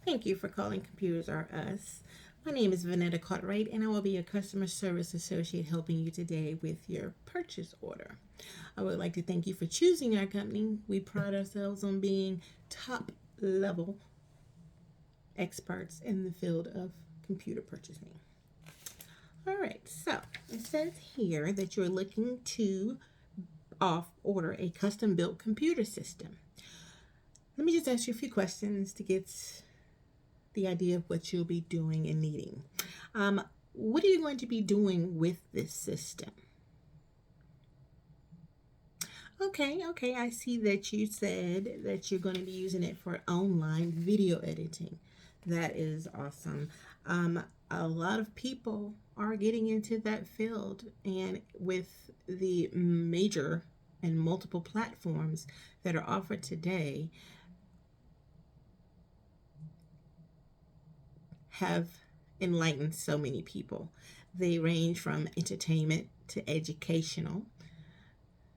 Thank you for calling Computers R Us. My name is Vanetta Cartwright, and I will be your customer service associate helping you today with your purchase order. I would like to thank you for choosing our company. We pride ourselves on being top level experts in the field of computer purchasing. All right, so it says here that you're looking to order a custom built computer system. Let me just ask you a few questions to get the idea of what you'll be doing and needing. What are you going to be doing with this system? Okay, I see that you said that you're going to be using it for online video editing. That is awesome. A lot of people are getting into that field, and with the major and multiple platforms that are offered today, have enlightened so many people. They range from entertainment to educational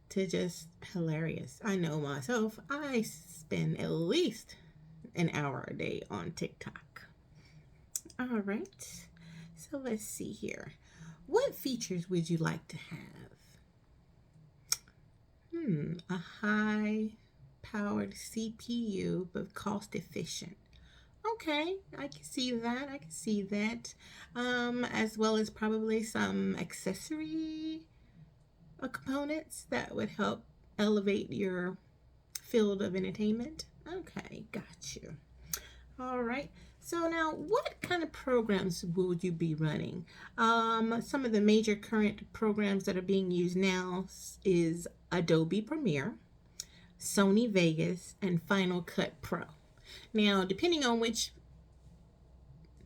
to just hilarious. I know myself, I spend at least an hour a day on TikTok. All right, so let's see here. What features would you like to have? A high powered CPU but cost efficient. Okay, I can see that. I can see that. As well as probably some accessory components that would help elevate your field of entertainment. Okay, got you. All right. So now, what kind of programs would you be running? Some of the major current programs that are being used now is Adobe Premiere, Sony Vegas, and Final Cut Pro. Now, depending on which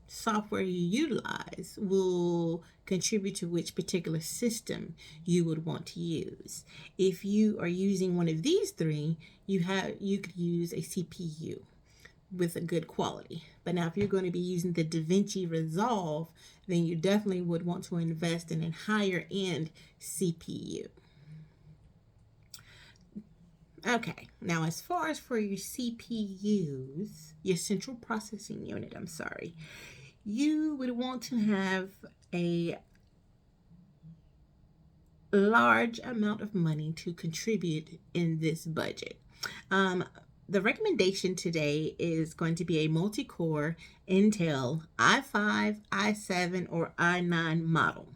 software you utilize will contribute to which particular system you would want to use. If you are using one of these three, you could use a CPU with a good quality. But now if you're going to be using the DaVinci Resolve, then you definitely would want to invest in a higher end CPU. Okay, now as far as for your CPUs, your central processing unit, you would want to have a large amount of money to contribute in this budget. The recommendation today is going to be a multi-core Intel i5, i7, or i9 model.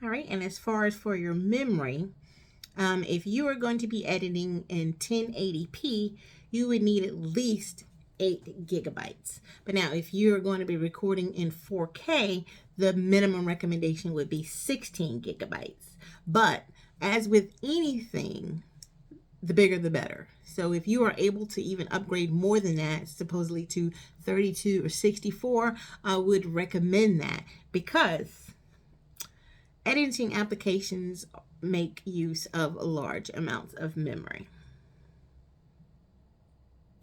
All right, and as far as for your memory, if you are going to be editing in 1080p, you would need at least 8 gigabytes. But now, if you're going to be recording in 4K, the minimum recommendation would be 16 gigabytes. But as with anything, the bigger the better. So if you are able to even upgrade more than that, supposedly to 32 or 64, I would recommend that because editing applications make use of large amounts of memory.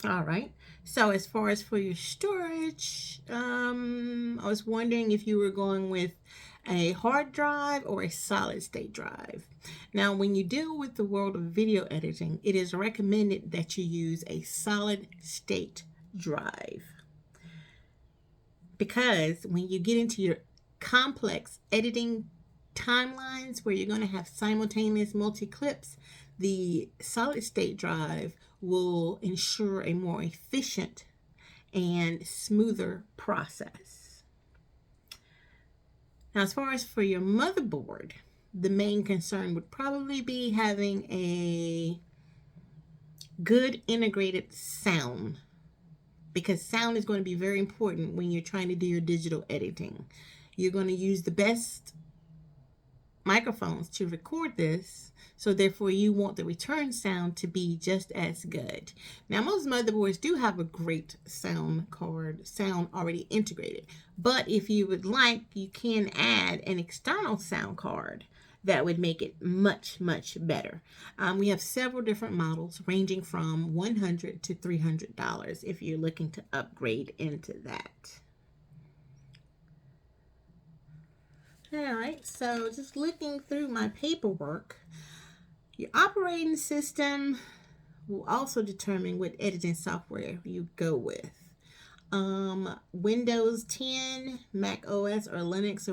All right. So as far as for your storage, I was wondering if you were going with a hard drive or a solid state drive. Now, when you deal with the world of video editing, it is recommended that you use a solid state drive because when you get into your complex editing timelines where you're going to have simultaneous multi-clips, the solid state drive will ensure a more efficient and smoother process. Now, as far as for your motherboard, the main concern would probably be having a good integrated sound because sound is going to be very important when you're trying to do your digital editing. You're going to use the best microphones to record this, so therefore you want the return sound to be just as good. Now, most motherboards do have a great sound already integrated, but if you would like, you can add an external sound card that would make it much better. We have several different models ranging from $100 to $300 if you're looking to upgrade into that. All right, so just looking through my paperwork, your operating system will also determine what editing software you go with. Windows 10, Mac OS, or Linux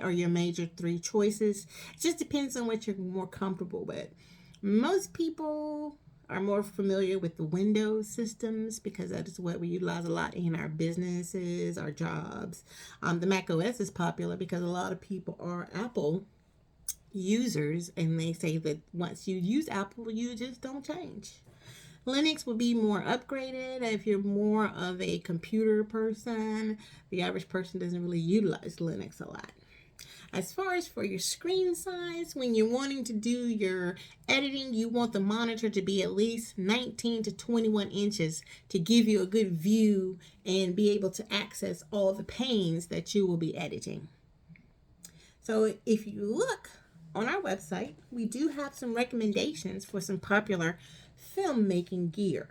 are your major three choices. It just depends on what you're more comfortable with. Most people are more familiar with the Windows systems because that is what we utilize a lot in our businesses, our jobs. The Mac OS is popular because a lot of people are Apple users, and they say that once you use Apple, you just don't change. Linux will be more upgraded if you're more of a computer person. The average person doesn't really utilize Linux a lot. As far as for your screen size, when you're wanting to do your editing, you want the monitor to be at least 19 to 21 inches to give you a good view and be able to access all the panes that you will be editing. So if you look on our website, we do have some recommendations for some popular filmmaking gear.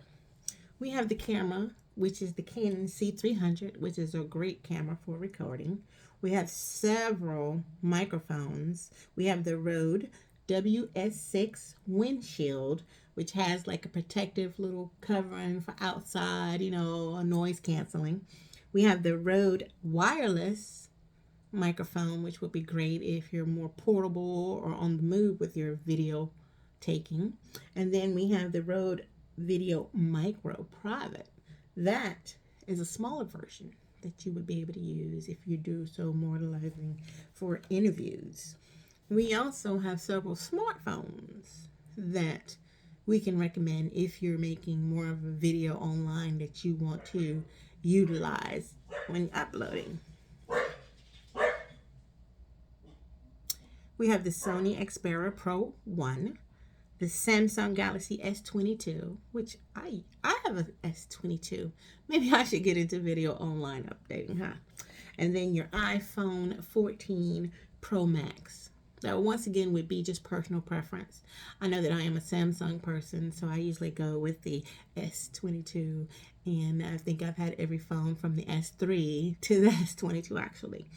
We have the camera, which is the Canon C300, which is a great camera for recording. We have several microphones. We have the Rode WS6 windshield, which has like a protective little covering for outside, a noise canceling. We have the Rode wireless microphone, which would be great if you're more portable or on the move with your video taking. And then we have the Rode Video Micro Private. That is a smaller version that you would be able to use if you do so modelizing for interviews. We also have several smartphones that we can recommend if you're making more of a video online that you want to utilize when uploading. We have the Sony Xperia Pro 1, the Samsung Galaxy S22, which I have a S22. Maybe I should get into video online updating, huh? And then your iPhone 14 Pro Max. That once again would be just personal preference. I know that I am a Samsung person, so I usually go with the S22, and I think I've had every phone from the S3 to the S22 actually.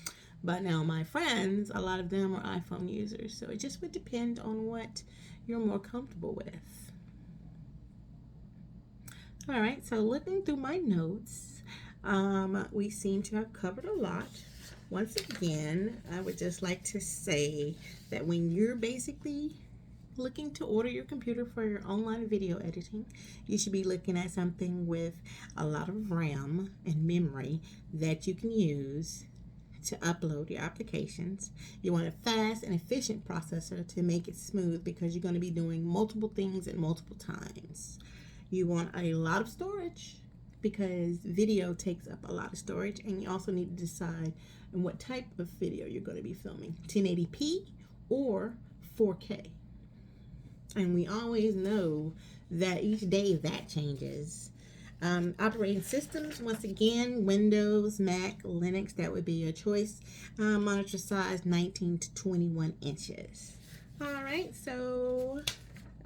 But now my friends, a lot of them are iPhone users, so it just would depend on what you're more comfortable with. All right, so looking through my notes, we seem to have covered a lot. Once again, I would just like to say that when you're basically looking to order your computer for your online video editing, you should be looking at something with a lot of RAM and memory that you can use to upload your applications. You want a fast and efficient processor to make it smooth because you're going to be doing multiple things at multiple times. You want a lot of storage because video takes up a lot of storage, and you also need to decide on what type of video you're going to be filming, 1080p or 4K. And we always know that each day that changes. Operating systems, once again, Windows, Mac, Linux, that would be your choice. Monitor size 19 to 21 inches. All right, so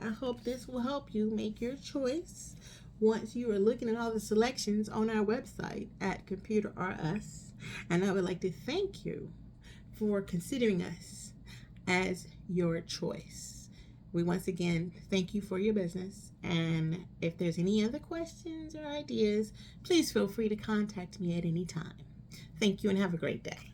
I hope this will help you make your choice once you are looking at all the selections on our website at Computer R Us. And I would like to thank you for considering us as your choice. We once again thank you for your business, and if there's any other questions or ideas, please feel free to contact me at any time. Thank you and have a great day.